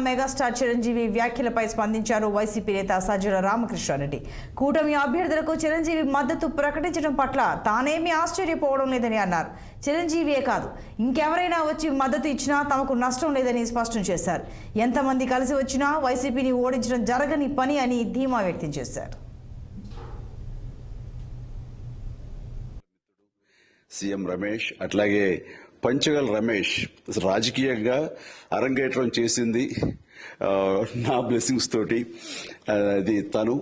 Megastar Chiranjeevi వ్యాఖ్యలపై స్పందించారు YCP నేత సజ్జల రామకృష్ణారెడ్డి. కూటమి అభ్యర్థులకు చిరంజీవి మద్దతు ప్రకటించడం పట్ల తానేమీ ఆశ్చర్యపోవడం లేదని అన్నారు. చిరంజీవియే కాదు, ఇంకెవరైనా వచ్చి మద్దతు ఇచ్చినా తమకు నష్టం లేదని స్పష్టం చేశారు. ఎంతమంది కలిసి వచ్చినా వైసీపీని ఓడించడం జరగని పని అని ధీమా వ్యక్తం చేశారు. సీఎం రమేష్ అట్లాగే పంచగల్ రమేష్ రాజకీయంగా అరంగేట్రం చేసింది నా బ్లెస్సింగ్స్ తోటి. అది తను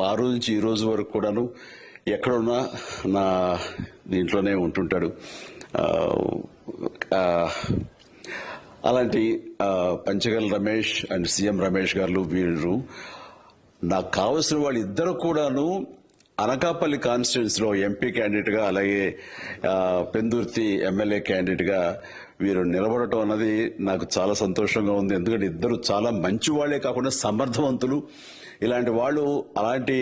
ఆ రోజు నుంచి ఈ రోజు వరకు కూడాను ఎక్కడున్నా నా దీంట్లోనే ఉంటుంటాడు. అలాంటి పంచగల్ రమేష్ అండ్ సీఎం రమేష్ గారు వీరు నాకు కావలసిన వాళ్ళు ఇద్దరు కూడాను అనకాపల్లి కాన్స్టిట్యున్సీలో ఎంపీ క్యాండిడేట్ గా అలాగే పెందుర్తి ఎమ్మెల్యే క్యాండిడేట్ గా వీరు నిలబడటం అన్నది నాకు చాలా సంతోషంగా ఉంది. ఎందుకంటే ఇద్దరు చాలా మంచి వాళ్లే కాకుండా సమర్థవంతులు. ఇలాంటి వాళ్ళు అలాంటి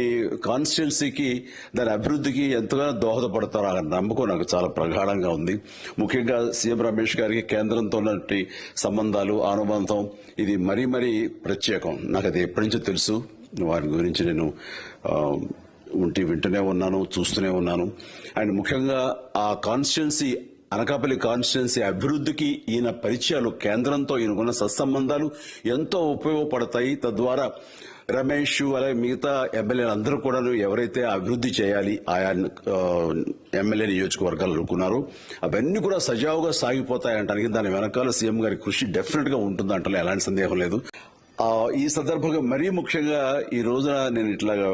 కాన్స్టిట్యున్సీకి దాని అభివృద్ధికి ఎంతగానో దోహదపడతారు అనే నమ్మకం నాకు చాలా ప్రగాఢంగా ఉంది. ముఖ్యంగా సీఎం రమేష్ గారికి కేంద్రంతో ఉన్నటువంటి సంబంధాలు అనుబంధం ఇది మరీ మరీ ప్రత్యేకం. నాకు అది ఎప్పటి నుంచో తెలుసు. వారి గురించి నేను వింటూనే ఉన్నాను, చూస్తూనే ఉన్నాను. అండ్ ముఖ్యంగా ఆ కాన్స్టిట్యున్సీ అనకాపల్లి కాన్స్టిట్యున్సీ అభివృద్ధికి ఈయన పరిచయాలు కేంద్రంతో ఈయనకున్న సత్సంబంధాలు ఎంతో ఉపయోగపడతాయి. తద్వారా రమేష్ అలాగే మిగతా ఎమ్మెల్యేలు అందరూ కూడా ఎవరైతే అభివృద్ధి చేయాలి ఆయా ఎమ్మెల్యే నియోజకవర్గాలు అనుకున్నారో అవన్నీ కూడా సజావుగా సాగిపోతాయంటానికి దాని వెనకాల సీఎం గారి కృషి డెఫినెట్ గా ఉంటుందంటే ఎలాంటి సందేహం లేదు. ఈ సందర్భంగా మరీ ముఖ్యంగా ఈ రోజున నేను ఇట్లాగా